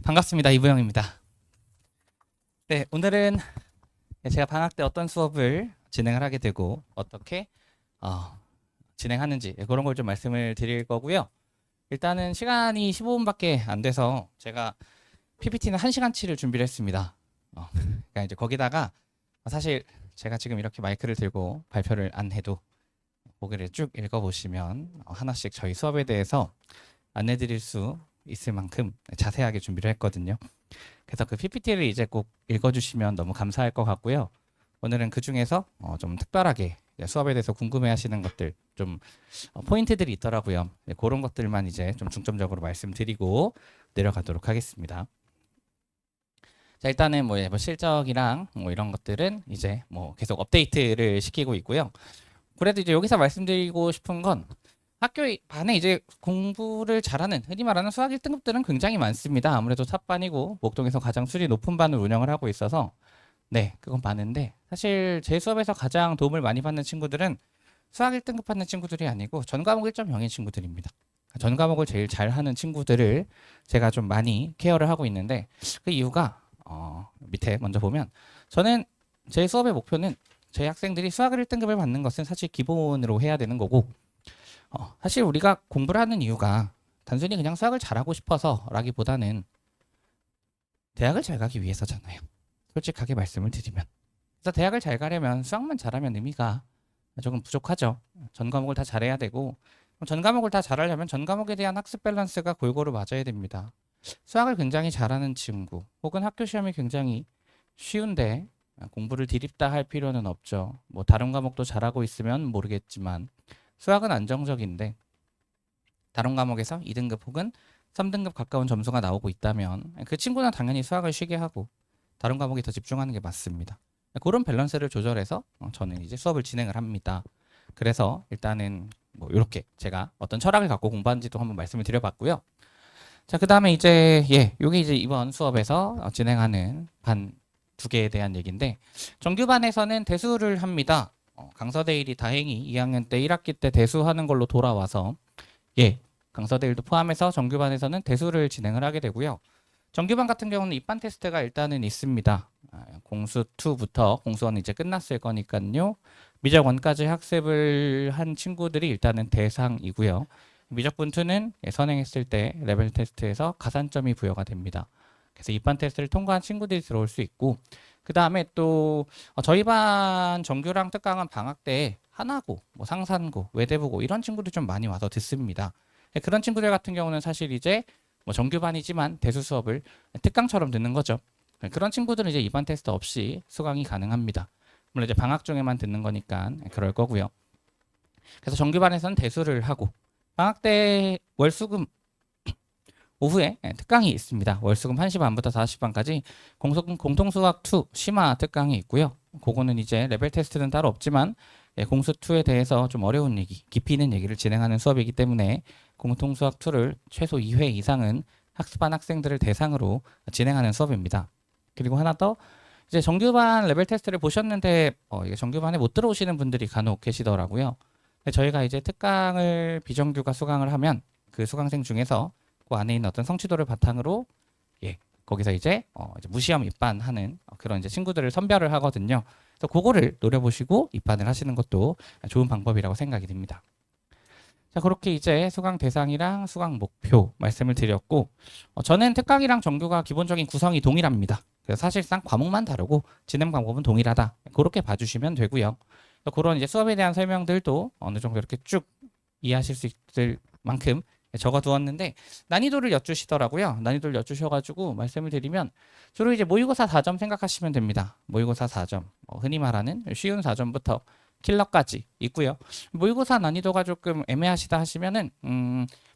반갑습니다. 이부영입니다. 네, 오늘은 제가 방학 때 어떤 수업을 진행을 하게 되고 어떻게 진행하는지 그런 걸 좀 말씀을 드릴 거고요. 일단은 시간이 15분밖에 안 돼서 제가 PPT는 1시간치를 준비를 했습니다. 그러니까 이제 거기다가 사실 제가 지금 이렇게 마이크를 들고 발표를 안 해도 보기를 쭉 읽어보시면 하나씩 저희 수업에 대해서 안내 드릴 수 있을 만큼 자세하게 준비를 했거든요. 그래서 그 PPT를 이제 꼭 읽어주시면 너무 감사할 것 같고요. 오늘은 그 중에서 좀 특별하게 수업에 대해서 궁금해하시는 것들 좀 포인트들이 있더라고요. 네, 그런 것들만 이제 좀 중점적으로 말씀드리고 내려가도록 하겠습니다. 자, 일단은 뭐 실적이랑 뭐 이런 것들은 이제 뭐 계속 업데이트를 시키고 있고요. 그래도 이제 여기서 말씀드리고 싶은 건 학교 반에 이제 공부를 잘하는 흔히 말하는 수학 1등급들은 굉장히 많습니다. 아무래도 탑반이고 목동에서 가장 수준이 높은 반을 운영을 하고 있어서 네, 그건 많은데 사실 제 수업에서 가장 도움을 많이 받는 친구들은 수학 1등급 하는 친구들이 아니고 전 과목 1.0인 친구들입니다. 전 과목을 제일 잘하는 친구들을 제가 좀 많이 케어를 하고 있는데 그 이유가 밑에 먼저 보면 저는 제 수업의 목표는 제 학생들이 수학 1등급을 받는 것은 사실 기본으로 해야 되는 거고 사실 우리가 공부를 하는 이유가 단순히 그냥 수학을 잘하고 싶어서 라기보다는 대학을 잘 가기 위해서잖아요. 솔직하게 말씀을 드리면. 그래서 대학을 잘 가려면 수학만 잘하면 의미가 조금 부족하죠. 전 과목을 다 잘해야 되고 전 과목을 다 잘하려면 전 과목에 대한 학습 밸런스가 골고루 맞아야 됩니다. 수학을 굉장히 잘하는 친구 혹은 학교 시험이 굉장히 쉬운데 공부를 디립다 할 필요는 없죠. 뭐 다른 과목도 잘하고 있으면 모르겠지만 수학은 안정적인데 다른 과목에서 2등급 혹은 3등급 가까운 점수가 나오고 있다면 그 친구는 당연히 수학을 쉬게 하고 다른 과목에 더 집중하는 게 맞습니다. 그런 밸런스를 조절해서 저는 이제 수업을 진행을 합니다. 그래서 일단은 뭐 이렇게 제가 어떤 철학을 갖고 공부하는지도 한번 말씀을 드려봤고요. 자, 그 다음에 이제 요게 이제 이번 수업에서 진행하는 반 2개에 대한 얘기인데 정규반에서는 대수를 합니다. 강서대일이 다행히 2학년 때 1학기 때 대수하는 걸로 돌아와서 강서대일도 포함해서 정규반에서는 대수를 진행을 하게 되고요. 정규반 같은 경우는 입반 테스트가 일단은 있습니다. 공수 2부터 공수 1은 이제 끝났을 거니까요. 미적 1까지 학습을 한 친구들이 일단은 대상이고요. 미적분 2는 선행했을 때 레벨 테스트에서 가산점이 부여가 됩니다. 그래서 입반 테스트를 통과한 친구들이 들어올 수 있고 그 다음에 또 저희 반 정규랑 특강은 방학 때 하나고 뭐 상산고 외대부고 이런 친구들이 좀 많이 와서 듣습니다. 그런 친구들 같은 경우는 사실 이제 뭐 정규반이지만 대수 수업을 특강처럼 듣는 거죠. 그런 친구들은 이제 입반 테스트 없이 수강이 가능합니다. 물론 이제 방학 중에만 듣는 거니까 그럴 거고요. 그래서 정규반에서는 대수를 하고 방학 때 월수금 오후에 특강이 있습니다. 월수금 1시 반부터 5시 반까지 공통수학 2 심화 특강이 있고요. 그거는 이제 레벨 테스트는 따로 없지만 공수 2에 대해서 좀 어려운 얘기, 깊이 있는 얘기를 진행하는 수업이기 때문에 공통수학 2를 최소 2회 이상은 학습한 학생들을 대상으로 진행하는 수업입니다. 그리고 하나 더 이제 정규반 레벨 테스트를 보셨는데 이게 정규반에 못 들어오시는 분들이 간혹 계시더라고요. 저희가 이제 특강을 비정규가 수강을 하면 그 수강생 중에서 그 안에 있는 어떤 성취도를 바탕으로 거기서 이제 무시험 입반하는 그런 이제 친구들을 선별을 하거든요. 그래서 그거를 노려보시고 입반을 하시는 것도 좋은 방법이라고 생각이 듭니다. 자, 그렇게 이제 수강 대상이랑 수강 목표 말씀을 드렸고 저는 특강이랑 정규가 기본적인 구성이 동일합니다. 그래서 사실상 과목만 다르고 진행 방법은 동일하다. 그렇게 봐주시면 되고요. 그런 이제 수업에 대한 설명들도 어느 정도 이렇게 쭉 이해하실 수 있을 만큼 적어두었는데 난이도를 여쭈시더라고요. 난이도를 여쭈셔가지고 말씀을 드리면 주로 이제 모의고사 4점 생각하시면 됩니다. 모의고사 4점, 흔히 말하는 쉬운 4점부터 킬러까지 있고요. 모의고사 난이도가 조금 애매하시다 하시면은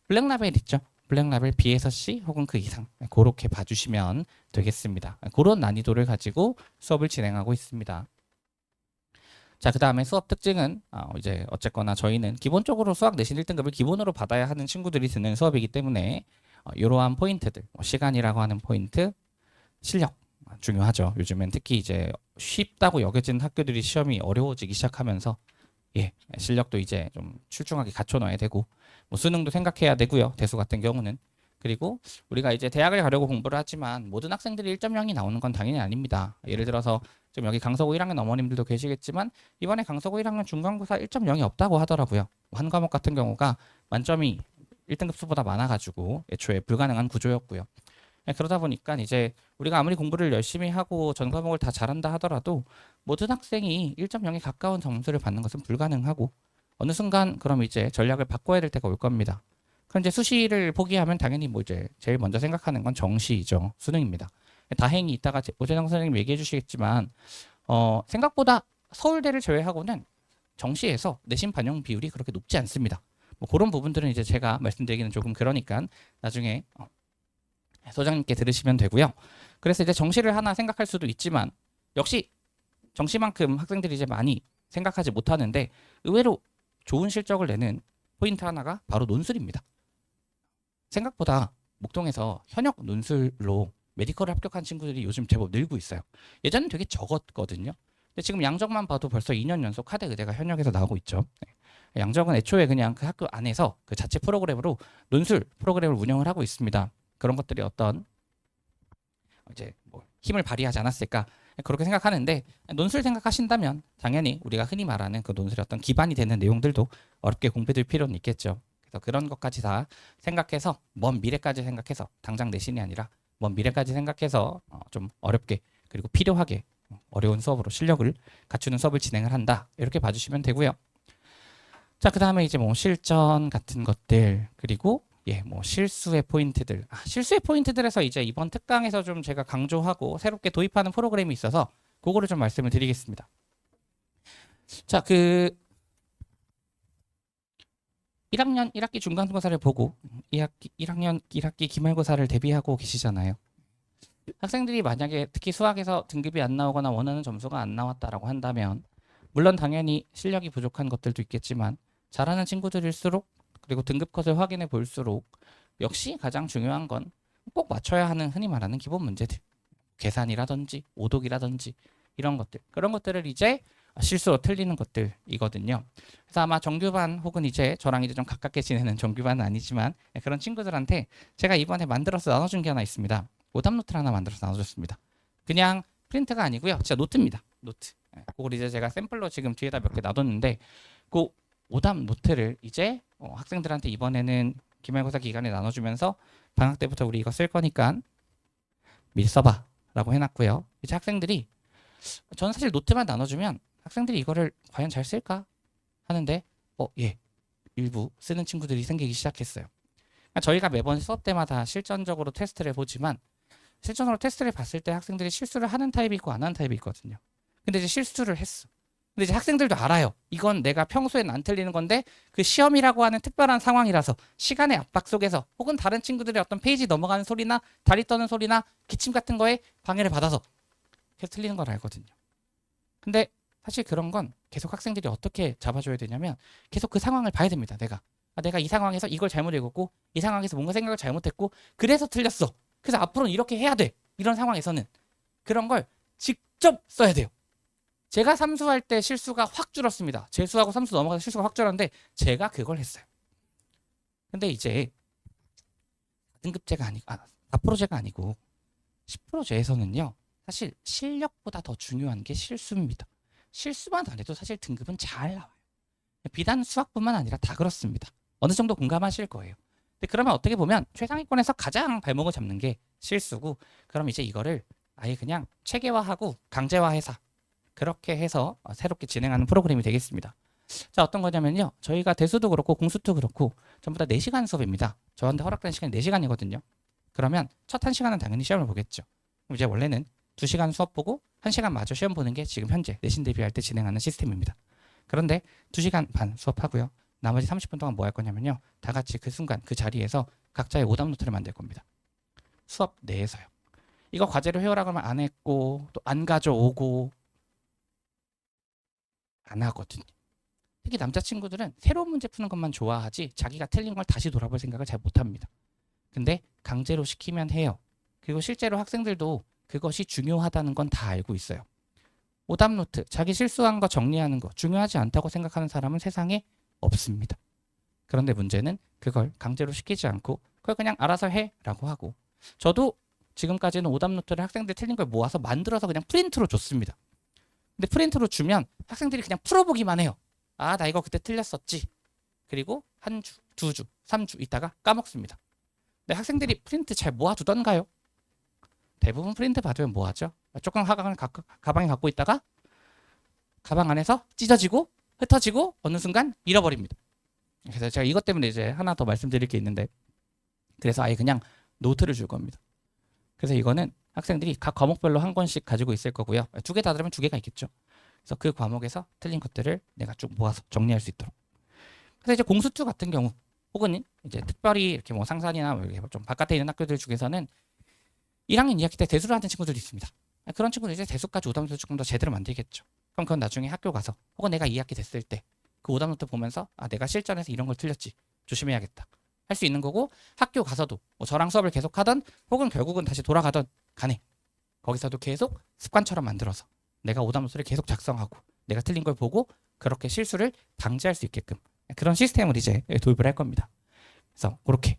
블랙라벨 있죠. 블랙라벨 B에서 C 혹은 그 이상 그렇게 봐주시면 되겠습니다. 그런 난이도를 가지고 수업을 진행하고 있습니다. 자, 그 다음에 수업 특징은 이제 어쨌거나 저희는 기본적으로 수학 내신 1등급을 기본으로 받아야 하는 친구들이 듣는 수업이기 때문에 이러한 포인트들, 시간이라고 하는 포인트, 실력 중요하죠. 요즘엔 특히 이제 쉽다고 여겨지는 학교들이 시험이 어려워지기 시작하면서 실력도 이제 좀 출중하게 갖춰놔야 되고 뭐 수능도 생각해야 되고요. 대수 같은 경우는 그리고 우리가 이제 대학을 가려고 공부를 하지만 모든 학생들이 1.0이 나오는 건 당연히 아닙니다. 예를 들어서 지금 여기 강서구 1학년 어머님들도 계시겠지만 이번에 강서구 1학년 중간고사 1.0이 없다고 하더라고요. 한 과목 같은 경우가 만점이 1등급 수보다 많아가지고 애초에 불가능한 구조였고요. 그러다 보니까 이제 우리가 아무리 공부를 열심히 하고 전 과목을 다 잘한다 하더라도 모든 학생이 1.0에 가까운 점수를 받는 것은 불가능하고 어느 순간 그럼 이제 전략을 바꿔야 될 때가 올 겁니다. 그럼 이제 수시를 포기하면 당연히 뭐 이제 제일 먼저 생각하는 건 정시이죠. 수능입니다. 다행히 이따가 오재정 선생님 얘기해 주시겠지만 생각보다 서울대를 제외하고는 정시에서 내신 반영 비율이 그렇게 높지 않습니다. 뭐 그런 부분들은 이제 제가 말씀드리기는 조금 그러니까 나중에 소장님께 들으시면 되고요. 그래서 이제 정시를 하나 생각할 수도 있지만 역시 정시만큼 학생들이 이제 많이 생각하지 못하는데 의외로 좋은 실적을 내는 포인트 하나가 바로 논술입니다. 생각보다 목동에서 현역 논술로 메디컬을 합격한 친구들이 요즘 제법 늘고 있어요. 예전엔 되게 적었거든요. 근데 지금 양적만 봐도 벌써 2년 연속 하대 의대가 현역에서 나오고 있죠. 양적은 애초에 그냥 그 학교 안에서 그 자체 프로그램으로 논술 프로그램을 운영을 하고 있습니다. 그런 것들이 어떤 이제 뭐 힘을 발휘하지 않았을까 그렇게 생각하는데 논술 생각하신다면 당연히 우리가 흔히 말하는 그 논술의 어떤 기반이 되는 내용들도 어렵게 공부될 필요는 있겠죠. 그래서 그런 것까지 다 생각해서 먼 미래까지 생각해서 당장 내신이 아니라 먼 미래까지 생각해서 좀 어렵게 그리고 필요하게 어려운 수업으로 실력을 갖추는 수업을 진행을 한다 이렇게 봐주시면 되고요. 자, 그 다음에 이제 뭐 실전 같은 것들 그리고 뭐 실수의 포인트들. 실수의 포인트들에서 이제 이번 특강에서 좀 제가 강조하고 새롭게 도입하는 프로그램이 있어서 그거를 좀 말씀을 드리겠습니다. 자, 그 1학년 1학기 중간고사를 보고 1학년 1학기 기말고사를 대비하고 계시잖아요. 학생들이 만약에 특히 수학에서 등급이 안 나오거나 원하는 점수가 안 나왔다라고 한다면 물론 당연히 실력이 부족한 것들도 있겠지만 잘하는 친구들일수록 그리고 등급 컷을 확인해 볼수록 역시 가장 중요한 건 꼭 맞춰야 하는 흔히 말하는 기본 문제들 계산이라든지 오독이라든지 이런 것들 그런 것들을 이제 실수로 틀리는 것들이거든요. 그래서 아마 정규반 혹은 이제 저랑 이제 좀 가깝게 지내는 정규반은 아니지만 그런 친구들한테 제가 이번에 만들어서 나눠준 게 하나 있습니다. 오답 노트를 하나 만들어서 나눠줬습니다. 그냥 프린트가 아니고요. 진짜 노트입니다. 노트. 그걸 이제 제가 샘플로 지금 뒤에다 몇 개 놔뒀는데 그 오답 노트를 이제 학생들한테 이번에는 기말고사 기간에 나눠주면서 방학 때부터 우리 이거 쓸 거니까 미리 써봐 라고 해놨고요. 이제 학생들이 저는 사실 노트만 나눠주면 학생들이 이거를 과연 잘 쓸까 하는데 일부 쓰는 친구들이 생기기 시작했어요. 그러니까 저희가 매번 수업 때마다 실전적으로 테스트를 보지만 실전으로 테스트를 봤을 때 학생들이 실수를 하는 타입이 있고 안 하는 타입이 있거든요. 근데 이제 실수를 했어. 근데 이제 학생들도 알아요. 이건 내가 평소엔 안 틀리는 건데 그 시험이라고 하는 특별한 상황이라서 시간의 압박 속에서 혹은 다른 친구들의 어떤 페이지 넘어가는 소리나 다리 떠는 소리나 기침 같은 거에 방해를 받아서 계속 틀리는 걸 알거든요. 근데 사실 그런 건 계속 학생들이 어떻게 잡아줘야 되냐면 계속 그 상황을 봐야 됩니다. 내가 이 상황에서 이걸 잘못 읽었고 이 상황에서 뭔가 생각을 잘못했고 그래서 틀렸어. 그래서 앞으로는 이렇게 해야 돼. 이런 상황에서는 그런 걸 직접 써야 돼요. 제가 삼수할 때 실수가 확 줄었습니다. 재수하고 삼수 넘어가서 실수가 확 줄었는데 제가 그걸 했어요. 근데 이제 4등급제가 아니고 4%제가 아니고 10%제에서는요. 사실 실력보다 더 중요한 게 실수입니다. 실수만 안 해도 사실 등급은 잘 나와요. 비단 수학뿐만 아니라 다 그렇습니다. 어느 정도 공감하실 거예요. 근데 그러면 어떻게 보면 최상위권에서 가장 발목을 잡는 게 실수고 그럼 이제 이거를 아예 그냥 체계화하고 강제화해서 그렇게 해서 새롭게 진행하는 프로그램이 되겠습니다. 자, 어떤 거냐면요. 저희가 대수도 그렇고 공수도 그렇고 전부 다 4시간 수업입니다. 저한테 허락된 시간이 4시간이거든요. 그러면 첫 1시간은 당연히 시험을 보겠죠. 그럼 이제 원래는 2시간 수업 보고 1시간 마저 시험 보는 게 지금 현재 내신 대비할 때 진행하는 시스템입니다. 그런데 2시간 반 수업하고요. 나머지 30분 동안 뭐 할 거냐면요. 다 같이 그 순간 그 자리에서 각자의 오답 노트를 만들 겁니다. 수업 내에서요. 이거 과제로 해오라 그러면 안 했고 또 안 가져오고 안 하거든요. 특히 남자친구들은 새로운 문제 푸는 것만 좋아하지 자기가 틀린 걸 다시 돌아볼 생각을 잘 못합니다. 근데 강제로 시키면 해요. 그리고 실제로 학생들도 그것이 중요하다는 건 다 알고 있어요. 오답노트, 자기 실수한 거 정리하는 거 중요하지 않다고 생각하는 사람은 세상에 없습니다. 그런데 문제는 그걸 강제로 시키지 않고 그걸 그냥 알아서 해라고 하고 저도 지금까지는 오답 노트를 학생들이 틀린 걸 모아서 만들어서 그냥 프린트로 줬습니다. 근데 프린트로 주면 학생들이 그냥 풀어보기만 해요. 아, 나 이거 그때 틀렸었지. 그리고 한 주, 두 주, 3주 있다가 까먹습니다. 근데 학생들이 프린트 잘 모아두던가요? 대부분 프린트 받으면 뭐하죠? 조금 가방에 갖고 있다가 가방 안에서 찢어지고 흩어지고 어느 순간 잃어버립니다. 그래서 제가 이것 때문에 이제 하나 더 말씀드릴 게 있는데 그래서 아예 그냥 노트를 줄 겁니다. 그래서 이거는 학생들이 각 과목별로 한 권씩 가지고 있을 거고요. 2개 다 들으면 2개가 있겠죠. 그래서 그 과목에서 틀린 것들을 내가 쭉 모아서 정리할 수 있도록. 그래서 이제 공수투 같은 경우 혹은 이제 특별히 이렇게 뭐 상산이나 뭐 이렇게 좀 바깥에 있는 학교들 중에서는 1학년 2학기 때 대수를 하는 친구들도 있습니다. 그런 친구들 이제 대수까지 오답노트 조금 더 제대로 만들겠죠. 그럼 그건 나중에 학교 가서 혹은 내가 2학기 됐을 때 그 오답노트 보면서 아, 내가 실전에서 이런 걸 틀렸지. 조심해야겠다. 할 수 있는 거고 학교 가서도 뭐 저랑 수업을 계속 하던 혹은 결국은 다시 돌아가던 간에 거기서도 계속 습관처럼 만들어서 내가 오답노트를 계속 작성하고 내가 틀린 걸 보고 그렇게 실수를 방지할 수 있게끔 그런 시스템을 이제 도입을 할 겁니다. 그래서 그렇게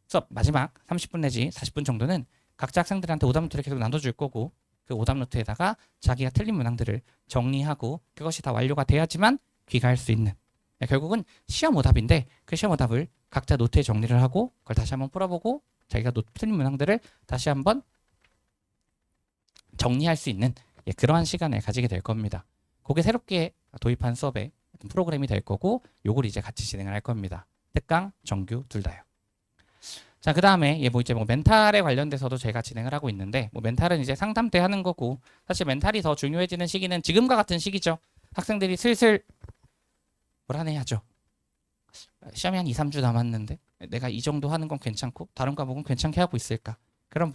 수업 마지막 30분 내지 40분 정도는 각자 학생들한테 오답노트를 계속 나눠줄 거고 그 오답노트에다가 자기가 틀린 문항들을 정리하고 그것이 다 완료가 돼야지만 귀가할 수 있는 결국은 시험 오답인데 그 시험 오답을 각자 노트에 정리를 하고 그걸 다시 한번 풀어보고 자기가 틀린 문항들을 다시 한번 정리할 수 있는 그러한 시간을 가지게 될 겁니다. 그게 새롭게 도입한 수업의 프로그램이 될 거고 요걸 이제 같이 진행을 할 겁니다. 특강, 정규 둘 다요. 자, 그 다음에 이제 뭐 멘탈에 관련돼서도 제가 진행을 하고 있는데 뭐 멘탈은 이제 상담 때 하는 거고 사실 멘탈이 더 중요해지는 시기는 지금과 같은 시기죠. 학생들이 슬슬 불안해하죠. 시험이 한 2, 3주 남았는데 내가 이 정도 하는 건 괜찮고 다른 과목은 괜찮게 하고 있을까? 그런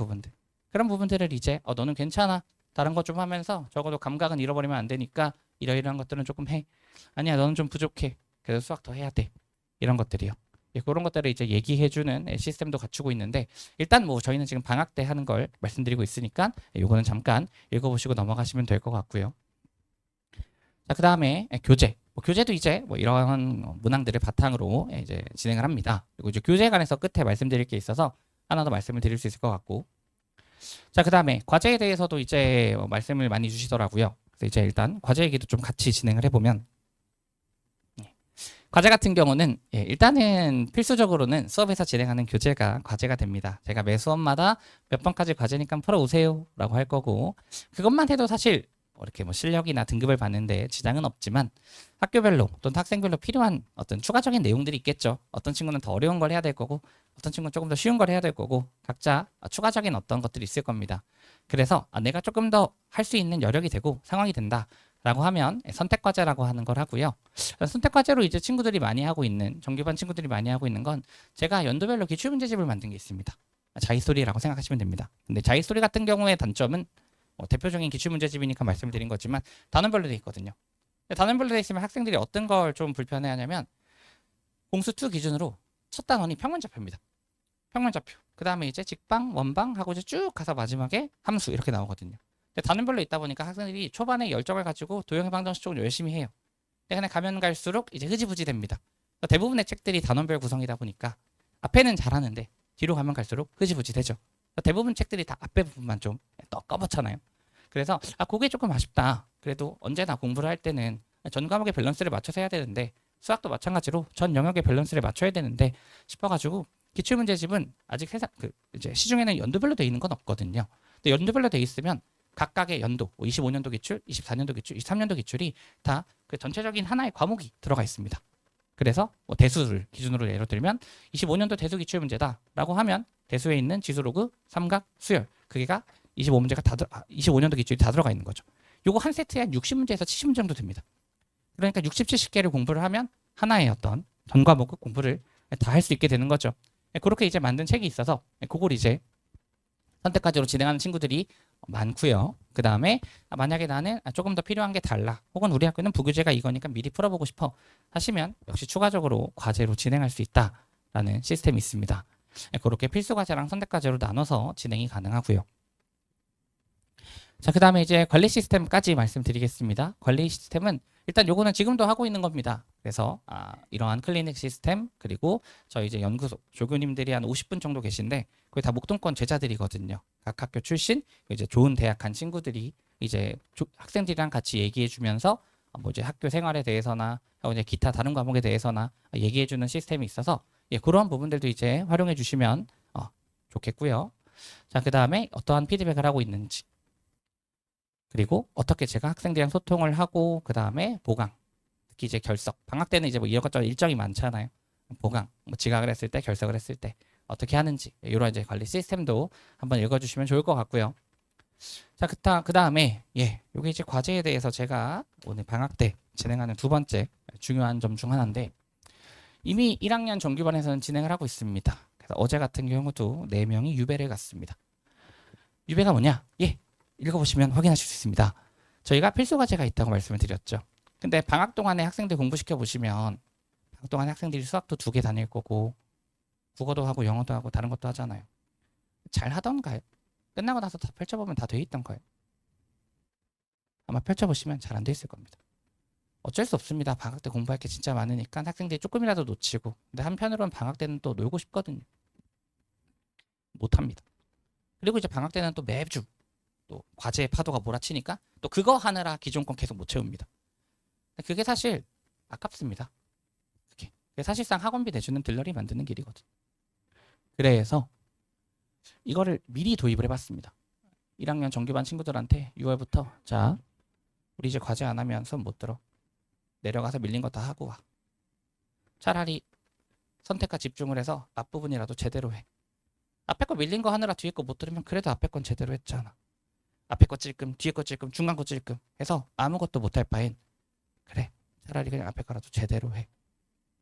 부분들을 이제 너는 괜찮아. 다른 거 좀 하면서 적어도 감각은 잃어버리면 안 되니까 이러이러한 것들은 조금 해. 아니야, 너는 좀 부족해. 그래서 수학 더 해야 돼. 이런 것들이요. 그런 것들을 이제 얘기해주는 시스템도 갖추고 있는데 일단 뭐 저희는 지금 방학 때 하는 걸 말씀드리고 있으니까 요거는 잠깐 읽어보시고 넘어가시면 될 것 같고요. 자, 그 다음에 교재. 교재도 이제 뭐 이러한 문항들을 바탕으로 이제 진행을 합니다. 그리고 이제 교재에 관해서 끝에 말씀드릴 게 있어서 하나 더 말씀을 드릴 수 있을 것 같고. 자, 그 다음에 과제에 대해서도 이제 말씀을 많이 주시더라고요. 그래서 이제 일단 과제 얘기도 좀 같이 진행을 해보면 과제 같은 경우는 일단은 필수적으로는 수업에서 진행하는 교재가 과제가 됩니다. 제가 매 수업마다 몇 번까지 과제니까 풀어오세요 라고 할 거고 그것만 해도 사실 이렇게 뭐 실력이나 등급을 받는데 지장은 없지만 학교별로 또는 학생별로 필요한 어떤 추가적인 내용들이 있겠죠. 어떤 친구는 더 어려운 걸 해야 될 거고 어떤 친구는 조금 더 쉬운 걸 해야 될 거고 각자 추가적인 어떤 것들이 있을 겁니다. 그래서 내가 조금 더 할 수 있는 여력이 되고 상황이 된다 라고 하면 선택과제라고 하는 걸 하고요. 선택과제로 이제 친구들이 많이 하고 있는 정규반 친구들이 많이 하고 있는 건 제가 연도별로 기출문제집을 만든 게 있습니다. 자기소리라고 생각하시면 됩니다. 근데 자기소리 같은 경우의 단점은 대표적인 기출문제집이니까 말씀을 드린 거지만 단원별로 돼 있거든요. 단원별로 돼 있으면 학생들이 어떤 걸 좀 불편해하냐면 공수2 기준으로 첫 단원이 평면좌표입니다. 평면좌표. 그 다음에 이제 직방, 원방 하고 이제 쭉 가서 마지막에 함수 이렇게 나오거든요. 근데 단원별로 있다 보니까 학생들이 초반에 열정을 가지고 도형의 방정식 쪽을 열심히 해요. 근데 그냥 가면 갈수록 이제 흐지부지 됩니다. 대부분의 책들이 단원별 구성이다 보니까 앞에는 잘하는데 뒤로 가면 갈수록 흐지부지 되죠. 대부분 책들이 다 앞에 부분만 좀 꺼벅잖아요. 그래서 그게 조금 아쉽다. 그래도 언제나 공부를 할 때는 전 과목의 밸런스를 맞춰서 해야 되는데 수학도 마찬가지로 전 영역의 밸런스를 맞춰야 되는데 싶어가지고 기출문제집은 아직 이제 시중에는 연도별로 돼 있는 건 없거든요. 근데 연도별로 돼 있으면 각각의 연도, 25년도 기출, 24년도 기출, 23년도 기출이 다 그 전체적인 하나의 과목이 들어가 있습니다. 그래서 뭐 대수를 기준으로 예를 들면 25년도 대수 기출 문제다라고 하면 대수에 있는 지수로그, 삼각, 수열 그게가 25문제가 25년도 기출이 다 들어가 있는 거죠. 요거 한 세트에 한 60문제에서 70문제 정도 됩니다. 그러니까 60, 70개를 공부를 하면 하나의 어떤 전 과목 공부를 다 할 수 있게 되는 거죠. 그렇게 이제 만든 책이 있어서 그걸 이제 선택과제로 진행하는 친구들이 많고요. 그 다음에 만약에 나는 조금 더 필요한 게 달라 혹은 우리 학교는 부교재가 이거니까 미리 풀어보고 싶어 하시면 역시 추가적으로 과제로 진행할 수 있다라는 시스템이 있습니다. 그렇게 필수과제랑 선택과제로 나눠서 진행이 가능하고요. 자, 그 다음에 이제 관리 시스템까지 말씀드리겠습니다. 관리 시스템은 일단 요거는 지금도 하고 있는 겁니다. 그래서 이러한 클리닉 시스템 그리고 저희 이제 연구소 조교님들이 한 50분 정도 계신데 거의 다 목동권 제자들이거든요. 각 학교 출신 이제 좋은 대학 간 친구들이 이제 학생들이랑 같이 얘기해 주면서 뭐 이제 학교 생활에 대해서나 이제 기타 다른 과목에 대해서나 얘기해 주는 시스템이 있어서 예, 그런 부분들도 이제 활용해 주시면 좋겠고요. 자, 그다음에 어떠한 피드백을 하고 있는지 그리고 어떻게 제가 학생들이랑 소통을 하고 그다음에 보강 특히 이제 결석 방학 때는 이제 뭐 이것저것 일정이 많잖아요. 보강 뭐 지각을 했을 때 결석을 했을 때 어떻게 하는지 이런 이제 관리 시스템도 한번 읽어주시면 좋을 것 같고요. 자, 그다음에 예, 요게 이제 과제에 대해서 제가 오늘 방학 때 진행하는 두 번째 중요한 점 중 하나인데 이미 1학년 정규반에서는 진행을 하고 있습니다. 그래서 어제 같은 경우도 4명이 유배를 갔습니다. 유배가 뭐냐? 예, 읽어보시면 확인하실 수 있습니다. 저희가 필수 과제가 있다고 말씀을 드렸죠. 근데 방학 동안에 학생들 공부시켜 보시면 방학 동안에 학생들이 수학도 2개 다닐 거고 국어도 하고 영어도 하고 다른 것도 하잖아요. 잘 하던가요? 끝나고 나서 다 펼쳐보면 다 돼 있던가요? 아마 펼쳐보시면 잘 안 돼 있을 겁니다. 어쩔 수 없습니다. 방학 때 공부할 게 진짜 많으니까 학생들이 조금이라도 놓치고 근데 한편으로는 방학 때는 또 놀고 싶거든요. 못합니다. 그리고 이제 방학 때는 또 매주 또 과제의 파도가 몰아치니까 또 그거 하느라 기존 건 계속 못 채웁니다. 그게 사실 아깝습니다. 그게 사실상 학원비 내주는 들러리 만드는 길이거든. 그래서 이거를 미리 도입을 해봤습니다. 1학년 정규반 친구들한테 6월부터 자 우리 이제 과제 안 하면 수업 못 들어. 내려가서 밀린 거 다 하고 와. 차라리 선택과 집중을 해서 앞부분이라도 제대로 해. 앞에 거 밀린 거 하느라 뒤에 거 못 들으면 그래도 앞에 건 제대로 했잖아. 앞에 거 찔끔 뒤에 거 찔끔 중간 거 찔끔 해서 아무것도 못할 바엔 그래 차라리 그냥 앞에 거라도 제대로 해.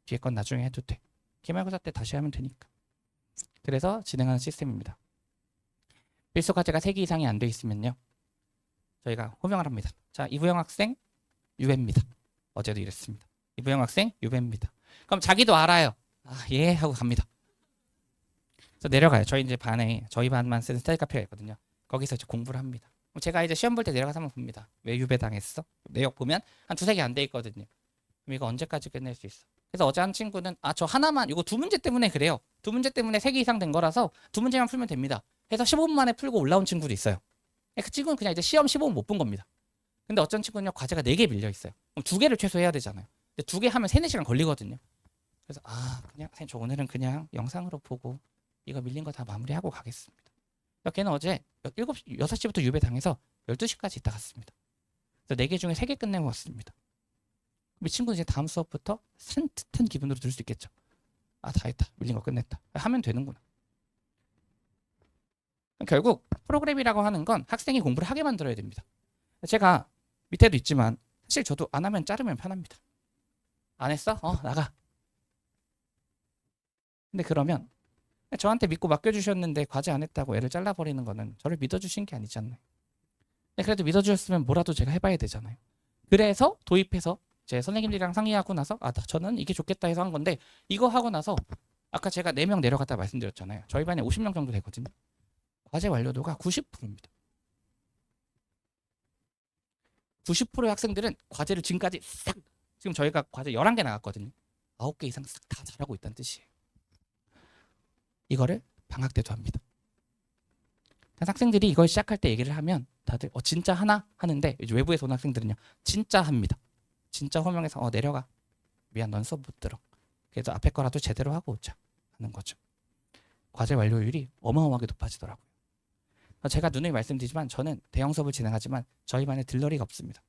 뒤에 건 나중에 해도 돼. 기말고사 때 다시 하면 되니까. 그래서 진행하는 시스템입니다. 필수 과제가 3개 이상이 안 돼 있으면요. 저희가 호명을 합니다. 자, 이부영 학생 유배입니다. 어제도 이랬습니다. 이부영 학생 유배입니다. 그럼 자기도 알아요. 예 하고 갑니다. 그래서 내려가요. 저희 이제 저희 반만 쓰는 스터디 카페가 있거든요. 거기서 이제 공부를 합니다. 그럼 제가 이제 시험 볼 때 내려가서 한번 봅니다. 왜 유배당했어? 내역 보면 한 2-3개 안 돼 있거든요. 그럼 이거 언제까지 끝낼 수 있어? 그래서 어제 한 친구는 저 하나만 이거 2문제 때문에 그래요. 2문제 때문에 3개 이상 된 거라서 2문제만 풀면 됩니다. 해서 15분 만에 풀고 올라온 친구도 있어요. 그 친구는 그냥 이제 시험 15분 못 본 겁니다. 근데 어떤 친구는요 과제가 4개 밀려 있어요. 그럼 2개를 최소 해야 되잖아요. 근데 2개 하면 3-4시간 걸리거든요. 그래서 그냥 선생님 저 오늘은 그냥 영상으로 보고 이거 밀린 거 다 마무리하고 가겠습니다. 걔는 어제 6시부터 유배 당해서 12시까지 있다 갔습니다. 그래서 4개 중에 3개 끝내고 왔습니다. 이 친구는 이제 다음 수업부터 산뜻한 기분으로 들 수 있겠죠. 다 했다. 밀린 거 끝냈다. 하면 되는구나. 결국 프로그램이라고 하는 건 학생이 공부를 하게 만들어야 됩니다. 제가 밑에도 있지만 사실 저도 안 하면 자르면 편합니다. 안 했어? 나가. 근데 그러면 저한테 믿고 맡겨주셨는데 과제 안 했다고 애를 잘라버리는 거는 저를 믿어주신 게 아니잖아요. 근데 그래도 믿어주셨으면 뭐라도 제가 해봐야 되잖아요. 그래서 도입해서 제 선생님들이랑 상의하고 나서 저는 이게 좋겠다 해서 한 건데 이거 하고 나서 아까 제가 4명 내려갔다 말씀드렸잖아요. 저희 반에 50명 정도 되거든요. 과제 완료도가 90%입니다. 90%의 학생들은 과제를 지금까지 지금 저희가 과제 11개 나갔거든요. 9개 이상 싹 다 잘하고 있다는 뜻이에요. 이거를 방학 때도 합니다. 학생들이 이걸 시작할 때 얘기를 하면 다들 진짜 하나? 하는데 이제 외부에서 온 학생들은요 진짜 합니다. 진짜 호명해서 내려가. 미안 넌 수업 못 들어. 그래서 앞에 거라도 제대로 하고 오자 하는 거죠. 과제 완료율이 어마어마하게 높아지더라고요. 제가 누누이 말씀드리지만 저는 대형 수업을 진행하지만 저희 반에 들러리가 없습니다.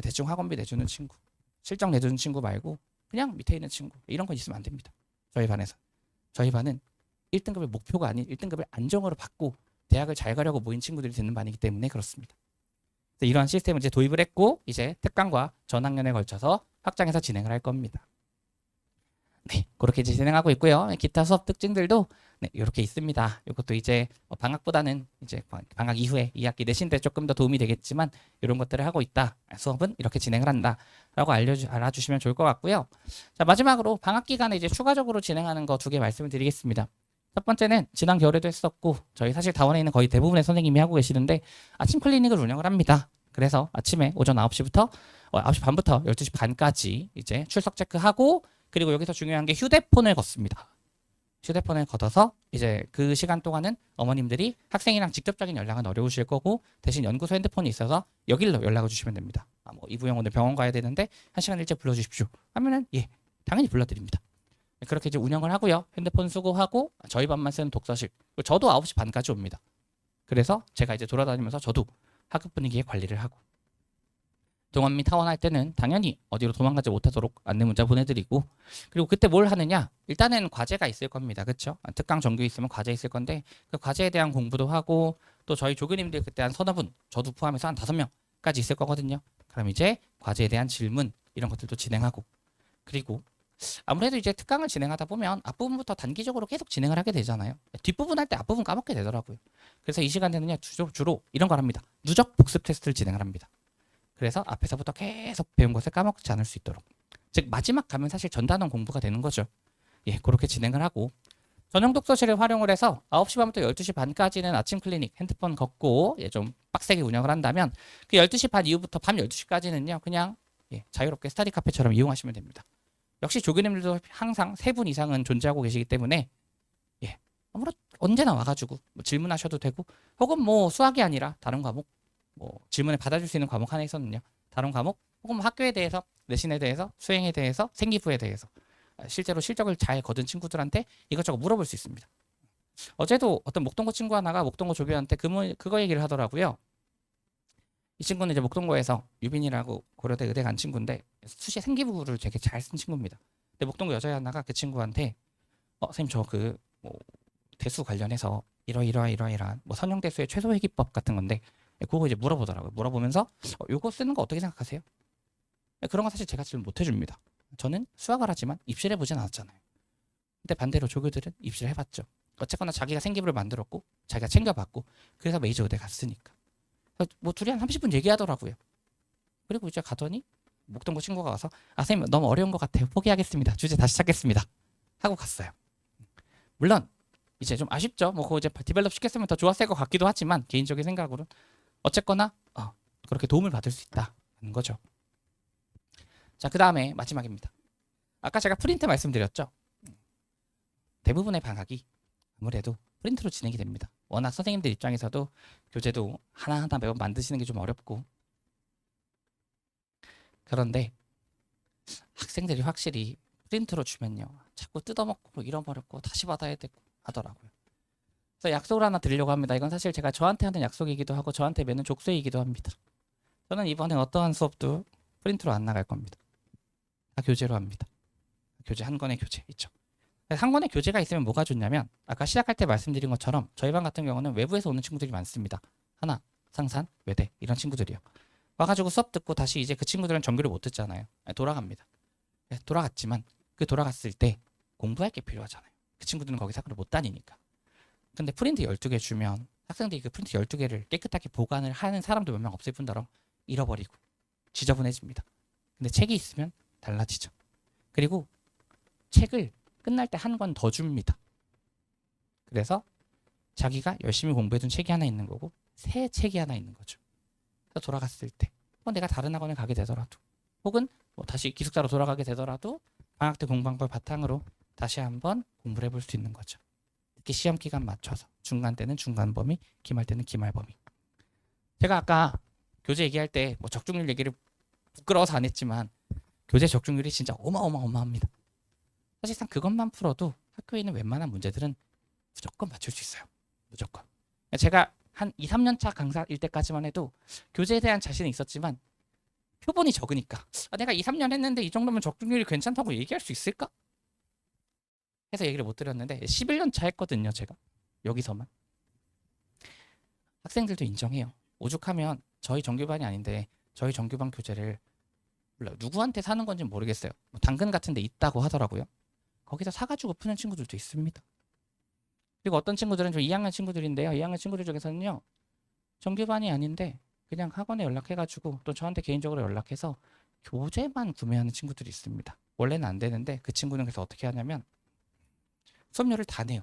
대충 학원비 내주는 친구, 실적 내주는 친구 말고 그냥 밑에 있는 친구 이런 거 있으면 안 됩니다. 저희 반에서. 저희 반은 1등급의 목표가 아닌 1등급을 안정으로 받고 대학을 잘 가려고 모인 친구들이 되는 반이기 때문에 그렇습니다. 이러한 시스템을 이제 도입을 했고 이제 특강과 전학년에 걸쳐서 확장해서 진행을 할 겁니다. 네, 그렇게 이제 진행하고 있고요. 기타 수업 특징들도 이렇게 있습니다. 이것도 이제 방학보다는 이제 방학 이후에 2학기 내신 때 조금 더 도움이 되겠지만 이런 것들을 하고 있다. 수업은 이렇게 진행을 한다라고 알아주시면 좋을 것 같고요. 자, 마지막으로 방학 기간에 이제 추가적으로 진행하는 거 2개 말씀을 드리겠습니다. 첫 번째는 지난 겨울에도 했었고 저희 사실 다원에 있는 거의 대부분의 선생님이 하고 계시는데 아침 클리닉을 운영을 합니다. 그래서 아침에 오전 9시부터 9시 반부터 12시 반까지 이제 출석 체크하고 그리고 여기서 중요한 게 휴대폰을 걷습니다. 휴대폰을 걷어서 이제 그 시간 동안은 어머님들이 학생이랑 직접적인 연락은 어려우실 거고 대신 연구소 핸드폰이 있어서 여기로 연락을 주시면 됩니다. 뭐 이부영 오늘 병원 가야 되는데 1시간 일찍 불러주십시오 하면은 예 당연히 불러드립니다. 그렇게 이제 운영을 하고요. 핸드폰 수거하고 저희 반만 쓰는 독서실 저도 9시 반까지 옵니다. 그래서 제가 이제 돌아다니면서 저도 학급 분위기에 관리를 하고 동원 및 하원 할 때는 당연히 어디로 도망가지 못하도록 안내 문자 보내드리고 그리고 그때 뭘 하느냐 일단은 과제가 있을 겁니다. 그렇죠? 특강 정규 있으면 과제 있을 건데 그 과제에 대한 공부도 하고 또 저희 조교님들 그때 한 서너 분 저도 포함해서 한 5명까지 있을 거거든요. 그럼 이제 과제에 대한 질문 이런 것들도 진행하고 그리고 아무래도 이제 특강을 진행하다 보면 앞부분부터 단기적으로 계속 진행을 하게 되잖아요. 뒷부분 할 때 앞부분 까먹게 되더라고요. 그래서 이 시간에는요 주로 이런 걸 합니다. 누적 복습 테스트를 진행을 합니다. 그래서 앞에서부터 계속 배운 것을 까먹지 않을 수 있도록 즉 마지막 가면 사실 전단원 공부가 되는 거죠. 예, 그렇게 진행을 하고 전용 독서실을 활용을 해서 9시 반부터 12시 반까지는 아침 클리닉 핸드폰 걷고 예, 좀 빡세게 운영을 한다면 그 12시 반 이후부터 밤 12시까지는요 그냥 예, 자유롭게 스터디 카페처럼 이용하시면 됩니다. 역시 조교님들도 항상 3분 이상은 존재하고 계시기 때문에 예, 아무렇 언제나 와가지고 뭐 질문하셔도 되고 혹은 뭐 수학이 아니라 다른 과목 뭐 질문을 받아줄 수 있는 과목 하나 있었는요. 다른 과목 혹은 뭐 학교에 대해서 내신에 대해서 수행에 대해서 생기부에 대해서 실제로 실적을 잘 거둔 친구들한테 이것저것 물어볼 수 있습니다. 어제도 어떤 목동고 친구 하나가 목동고 조교한테 그거 얘기를 하더라고요. 이 친구는 이제 목동고에서 유빈이라고 고려대 의대 간 친구인데 수시 생기부를 되게 잘 쓴 친구입니다. 근데 목동고 여자 하나가 그 친구한테 선생님 저 뭐 대수 관련해서 이러이러한 뭐 선형대수의 최소 회귀법 같은 건데 그거 이제 물어보더라고요. 물어보면서 이거 쓰는 거 어떻게 생각하세요? 그런 거 사실 제가 질문 못 해줍니다. 저는 수학을 하지만 입시를 해보진 않았잖아요. 근데 반대로 조교들은 입시를 해봤죠. 어쨌거나 자기가 생기부를 만들었고 자기가 챙겨봤고 그래서 메이저 의대 갔으니까. 뭐 둘이 한 30분 얘기하더라고요. 그리고 이제 가더니 목동고 친구가 와서 선생님 너무 어려운 것 같아요. 포기하겠습니다. 주제 다시 찾겠습니다. 하고 갔어요. 물론 이제 좀 아쉽죠. 뭐 그거 이제 디벨롭 시켰으면 더 좋았을 것 같기도 하지만 개인적인 생각으로는 어쨌거나 그렇게 도움을 받을 수 있다는 거죠. 자, 그 다음에 마지막입니다. 아까 제가 프린트 말씀드렸죠. 대부분의 방학이 아무래도 프린트로 진행이 됩니다. 워낙 선생님들 입장에서도 교재도 하나하나 매번 만드시는 게 좀 어렵고 그런데 학생들이 확실히 프린트로 주면요 자꾸 뜯어먹고 잃어버렸고 다시 받아야 되고 하더라고요. 그래서 약속을 하나 드리려고 합니다. 이건 사실 제가 저한테 하는 약속이기도 하고 저한테 매는 족쇄이기도 합니다. 저는 이번에 어떠한 수업도 프린트로 안 나갈 겁니다. 다 교재로 합니다. 교재 한 권의 교재 있죠. 한 권의 교재가 있으면 뭐가 좋냐면 아까 시작할 때 말씀드린 것처럼 저희 반 같은 경우는 외부에서 오는 친구들이 많습니다. 하나, 상산, 외대 이런 친구들이요. 와가지고 수업 듣고 다시 이제 그 친구들은 정규를 못 듣잖아요. 돌아갑니다. 돌아갔지만 그 돌아갔을 때 공부할 게 필요하잖아요. 그 친구들은 거기서 학교를 못 다니니까. 근데 프린트 12개 주면 학생들이 그 프린트 12개를 깨끗하게 보관을 하는 사람도 몇 명 없을 뿐더러 잃어버리고 지저분해집니다. 근데 책이 있으면 달라지죠. 그리고 책을 끝날 때 한 권 더 줍니다. 그래서 자기가 열심히 공부해둔 책이 하나 있는 거고 새 책이 하나 있는 거죠. 그래서 돌아갔을 때 내가 다른 학원을 가게 되더라도 혹은 뭐 다시 기숙사로 돌아가게 되더라도 방학 때 공부한 걸 바탕으로 다시 한번 공부를 해볼 수 있는 거죠. 특히 시험 기간 맞춰서 중간 때는 중간 범위, 기말 때는 기말 범위. 제가 아까 교재 얘기할 때 뭐 적중률 얘기를 부끄러워서 안 했지만 교재 적중률이 진짜 어마어마합니다. 사실상 그것만 풀어도 학교에 있는 웬만한 문제들은 무조건 맞출 수 있어요. 무조건. 제가 한 2, 3년 차 강사일 때까지만 해도 교재에 대한 자신은 있었지만 표본이 적으니까 내가 2, 3년 했는데 이 정도면 적중률이 괜찮다고 얘기할 수 있을까? 해서 얘기를 못 드렸는데 11년 차 했거든요. 제가 여기서만. 학생들도 인정해요. 오죽하면 저희 정규반이 아닌데 저희 정규반 교재를 누구한테 사는 건지 모르겠어요. 뭐 당근 같은 데 있다고 하더라고요. 거기서 사가지고 푸는 친구들도 있습니다. 그리고 어떤 친구들은 좀 2학년 친구들인데요. 2학년 친구들 중에서는요. 정규반이 아닌데 그냥 학원에 연락해가지고 또 저한테 개인적으로 연락해서 교재만 구매하는 친구들이 있습니다. 원래는 안 되는데 그 친구는 그래서 어떻게 하냐면 수업료를 다 내요.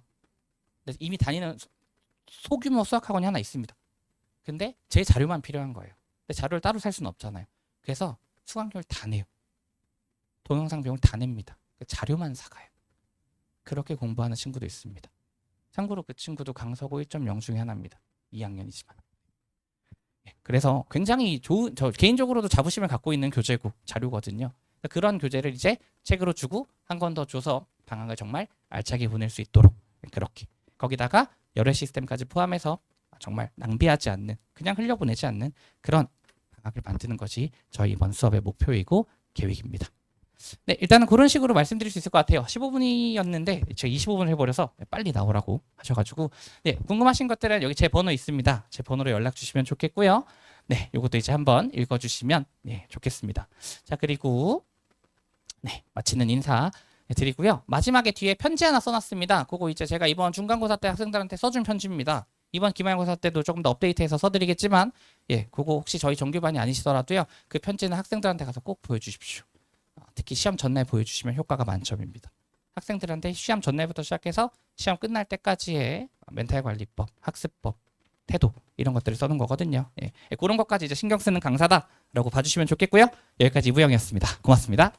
근데 이미 다니는 소규모 수학학원이 하나 있습니다. 근데 제 자료만 필요한 거예요. 근데 자료를 따로 살 수는 없잖아요. 그래서 수강료를 다 내요. 동영상 비용을 다 냅니다. 자료만 사가요. 그렇게 공부하는 친구도 있습니다. 참고로 그 친구도 강서고 1.0 중에 하나입니다. 2학년이지만. 그래서 굉장히 좋은, 저 개인적으로도 자부심을 갖고 있는 교재고 자료거든요. 그런 교재를 이제 책으로 주고 한 권 더 줘서 방학을 정말 알차게 보낼 수 있도록 그렇게 거기다가 열애 시스템까지 포함해서 정말 낭비하지 않는, 그냥 흘려보내지 않는 그런 방학을 만드는 것이 저희 이번 수업의 목표이고 계획입니다. 네, 일단은 그런 식으로 말씀드릴 수 있을 것 같아요. 15분이었는데 제가 25분을 해버려서 빨리 나오라고 하셔가지고, 네, 궁금하신 것들은 여기 제 번호 있습니다. 제 번호로 연락 주시면 좋겠고요. 네, 요것도 이제 한번 읽어주시면 네, 좋겠습니다. 자, 그리고 네, 마치는 인사 드리고요. 마지막에 뒤에 편지 하나 써놨습니다. 그거 이제 제가 이번 중간고사 때 학생들한테 써준 편지입니다. 이번 기말고사 때도 조금 더 업데이트해서 써드리겠지만, 예, 그거 혹시 저희 정규반이 아니시더라도요, 그 편지는 학생들한테 가서 꼭 보여주십시오. 특히 시험 전날 보여주시면 효과가 만점입니다. 학생들한테 시험 전날부터 시작해서 시험 끝날 때까지의 멘탈 관리법, 학습법, 태도 이런 것들을 써는 거거든요. 예, 그런 것까지 이제 신경 쓰는 강사다라고 봐주시면 좋겠고요. 여기까지 이부영이었습니다. 고맙습니다.